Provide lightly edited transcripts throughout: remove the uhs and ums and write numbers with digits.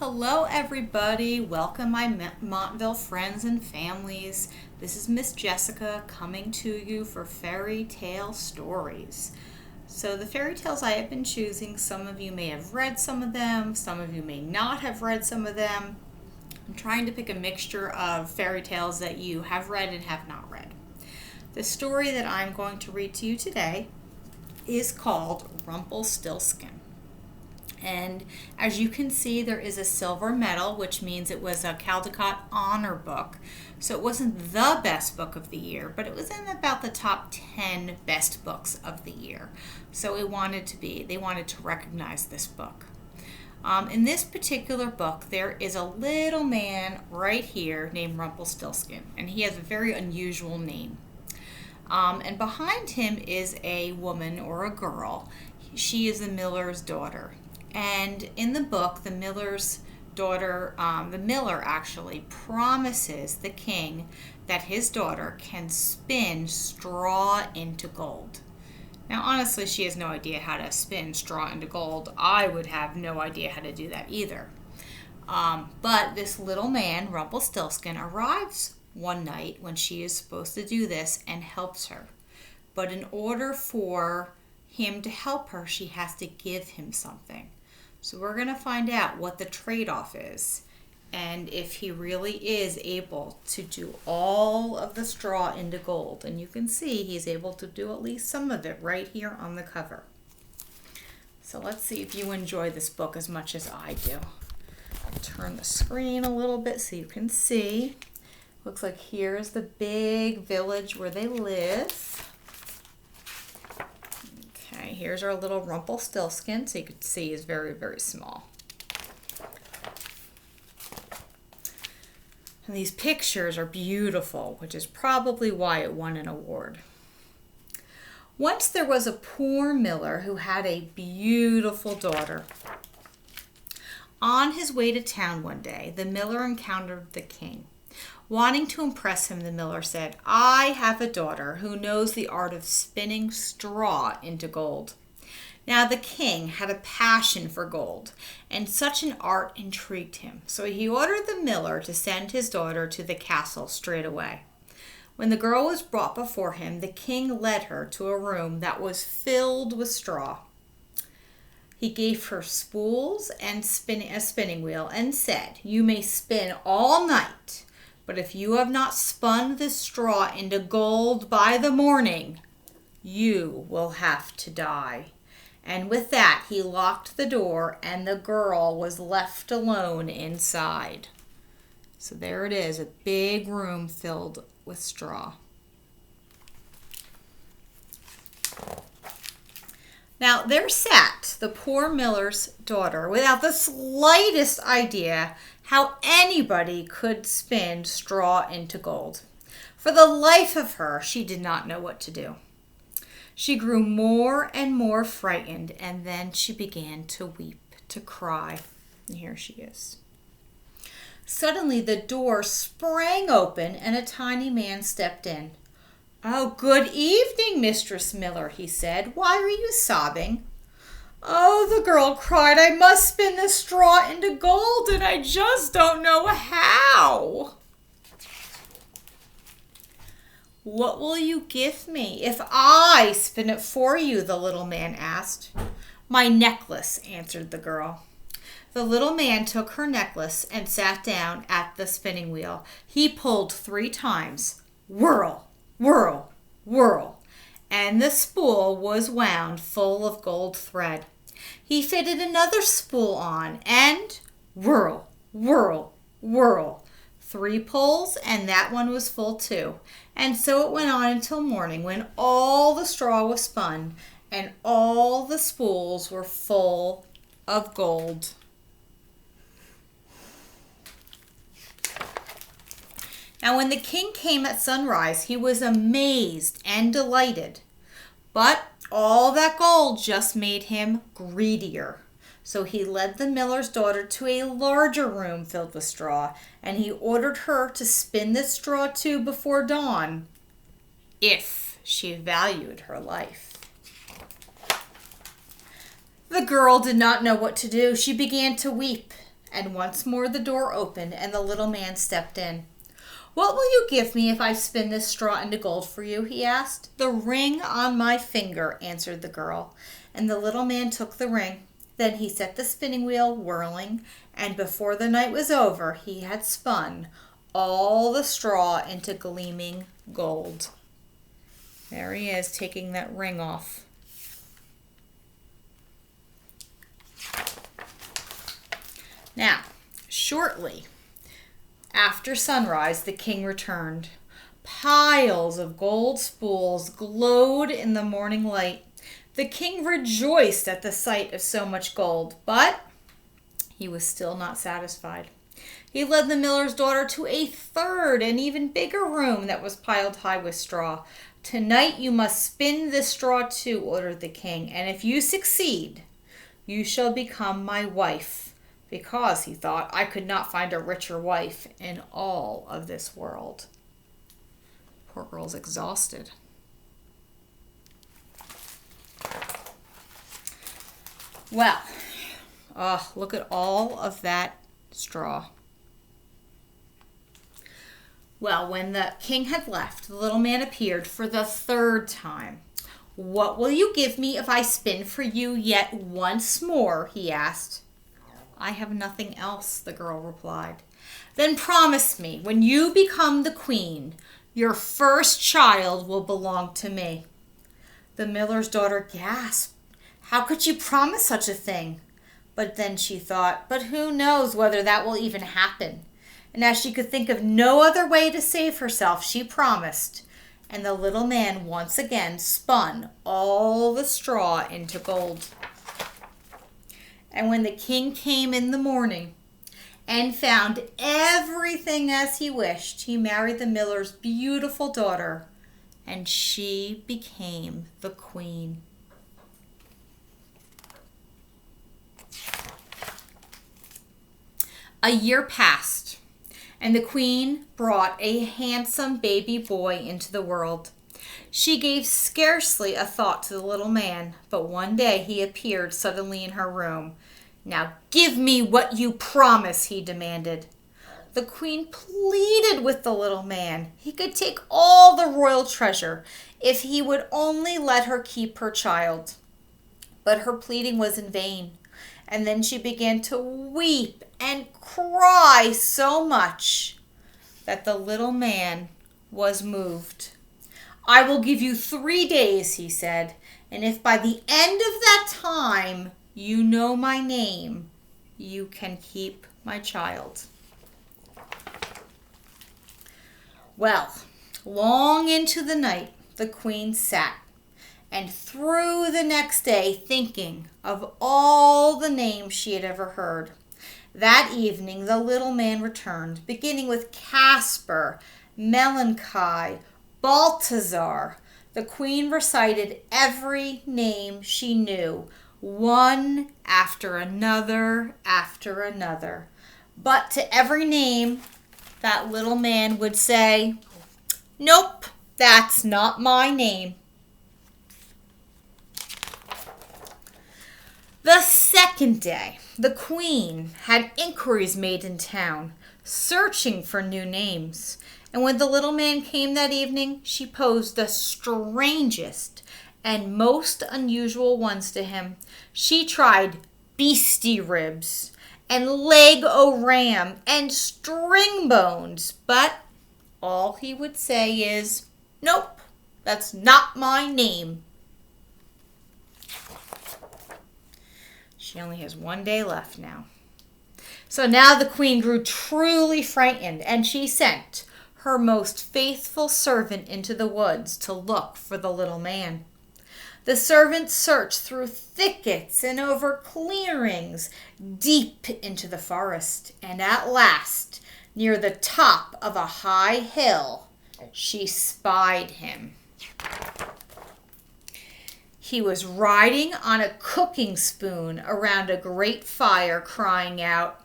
Hello everybody, welcome my Montville friends and families. This is Miss Jessica coming to you for fairy tale stories. So the fairy tales I have been choosing, some of you may have read some of them, some of you may not have read some of them. I'm trying to pick a mixture of fairy tales that you have read and have not read. The story that I'm going to read to you today is called Rumpelstilskin. And as you can see, there is a silver medal, which means it was a Caldecott honor book. So it wasn't the best book of the year, but it was in about the top 10 best books of the year. So they wanted to recognize this book. In this particular book, there is a little man right here named Rumpelstilskin, and he has a very unusual name. And behind him is a woman or a girl. She is the miller's daughter. And in the book, the miller's daughter, the miller actually promises the king that his daughter can spin straw into gold. Now, honestly, she has no idea how to spin straw into gold. I would have no idea how to do that either. But this little man, Rumpelstilskin, arrives one night when she is supposed to do this and helps her. But in order for him to help her, she has to give him something. So we're going to find out what the trade-off is and if he really is able to do all of the straw into gold. And you can see he's able to do at least some of it right here on the cover. So let's see if you enjoy this book as much as I do. I'll turn the screen a little bit so you can see. Looks like here's the big village where they live. Okay, here's our little Rumpelstilskin, so you can see he's very, very small. And these pictures are beautiful, which is probably why it won an award. Once there was a poor miller who had a beautiful daughter. On his way to town one day, the miller encountered the king. Wanting to impress him, the miller said, "I have a daughter who knows the art of spinning straw into gold." Now the king had a passion for gold, and such an art intrigued him. So he ordered the miller to send his daughter to the castle straight away. When the girl was brought before him, the king led her to a room that was filled with straw. He gave her spools and a spinning wheel and said, "You may spin all night. But if you have not spun this straw into gold by the morning, you will have to die." And with that, he locked the door, and the girl was left alone inside. So there it is, a big room filled with straw. Now, there sat the poor miller's daughter without the slightest idea how anybody could spin straw into gold. For the life of her, she did not know what to do. She grew more and more frightened, and then she began to weep, to cry. And here she is. Suddenly, the door sprang open, and a tiny man stepped in. "Oh, good evening, Mistress Miller," he said. "Why are you sobbing?" "Oh," the girl cried, "I must spin the straw into gold, and I just don't know how." "What will you give me if I spin it for you?" the little man asked. "My necklace," answered the girl. The little man took her necklace and sat down at the spinning wheel. He pulled 3 times. Whirl, whirl, whirl, and the spool was wound full of gold thread. He fitted another spool on, and whirl, whirl, whirl. 3 pulls, and that one was full too. And so it went on until morning, when all the straw was spun, and all the spools were full of gold. Now when the king came at sunrise, he was amazed and delighted. But all that gold just made him greedier. So he led the miller's daughter to a larger room filled with straw, and he ordered her to spin this straw too before dawn, if she valued her life. The girl did not know what to do. She began to weep, And once more the door opened and the little man stepped in. "What will you give me if I spin this straw into gold for you?" he asked. "The ring on my finger," answered the girl. And the little man took the ring. Then he set the spinning wheel whirling, and before the night was over, he had spun all the straw into gleaming gold. There he is, taking that ring off. Now, shortly after sunrise, the king returned. Piles of gold spools glowed in the morning light. The king rejoiced at the sight of so much gold, but he was still not satisfied. He led the miller's daughter to a third and even bigger room that was piled high with straw. "Tonight you must spin this straw too," ordered the king, "and if you succeed, you shall become my wife," because, he thought, "I could not find a richer wife in all of this world." Poor girl's exhausted. Well, look at all of that straw. Well, when the king had left, the little man appeared for the third time. "What will you give me if I spin for you yet once more?" he asked. "I have nothing else," the girl replied. "Then promise me, when you become the queen, your first child will belong to me." The miller's daughter gasped. How could she promise such a thing? But then she thought, but who knows whether that will even happen? And as she could think of no other way to save herself, she promised. And the little man once again spun all the straw into gold. And when the king came in the morning and found everything as he wished, he married the miller's beautiful daughter, and she became the queen. A year passed, and the queen brought a handsome baby boy into the world. She gave scarcely a thought to the little man, but one day he appeared suddenly in her room. "Now give me what you promise," he demanded. The queen pleaded with the little man. He could take all the royal treasure if he would only let her keep her child. But her pleading was in vain. And then she began to weep and cry so much that the little man was moved. "I will give you 3 days," he said, "and if by the end of that time you know my name, you can keep my child." Well, long into the night, the queen sat, and through the next day thinking of all the names she had ever heard. That evening the little man returned, beginning with Casper, Melancholy, Balthazar. The queen recited every name she knew, one after another after another. But to every name, that little man would say, "Nope, that's not my name." The second day, the queen had inquiries made in town, searching for new names. And when the little man came that evening, she posed the strangest and most unusual ones to him. She tried beastie ribs and leg o' ram and string bones, but all he would say is, "Nope, that's not my name." She only has 1 day left now. So now the queen grew truly frightened, and she sent her most faithful servant into the woods to look for the little man. The servant searched through thickets and over clearings deep into the forest, and at last, near the top of a high hill, she spied him. He was riding on a cooking spoon around a great fire, crying out,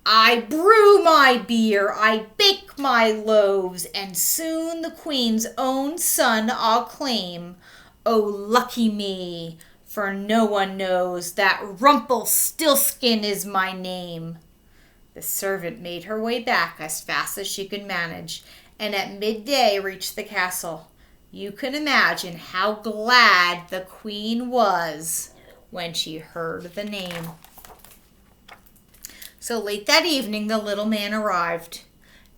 "I brew my beer, I bake my loaves, and soon the queen's own son I'll claim. Oh, lucky me, for no one knows that Rumpelstilskin is my name." The servant made her way back as fast as she could manage, and at midday reached the castle. You can imagine how glad the queen was when she heard the name. So late that evening, the little man arrived.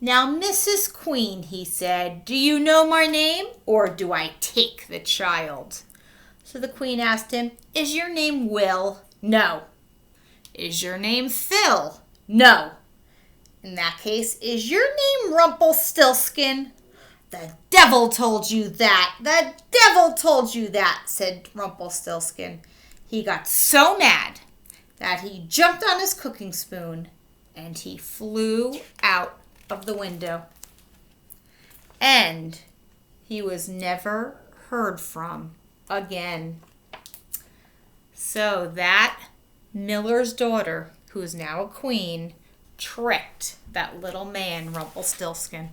"Now, Mrs. Queen," he said, "do you know my name, or do I take the child?" So the queen asked him, "Is your name Will?" "No." "Is your name Phil?" "No." "In that case, is your name Rumpelstilskin?" "The devil told you that! The devil told you that!" said Rumpelstilskin. He got so mad that he jumped on his cooking spoon and he flew out of the window. And he was never heard from again. So that miller's daughter, who is now a queen, tricked that little man, Rumpelstilskin.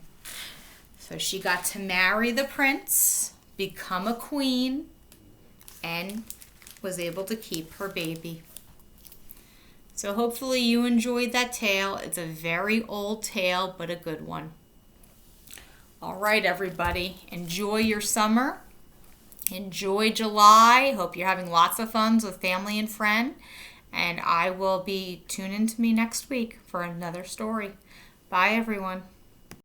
So she got to marry the prince, become a queen, and was able to keep her baby. So hopefully you enjoyed that tale. It's a very old tale, but a good one. All right, everybody. Enjoy your summer. Enjoy July. Hope you're having lots of fun with family and friend. And I will be tuning in to me next week for another story. Bye, everyone.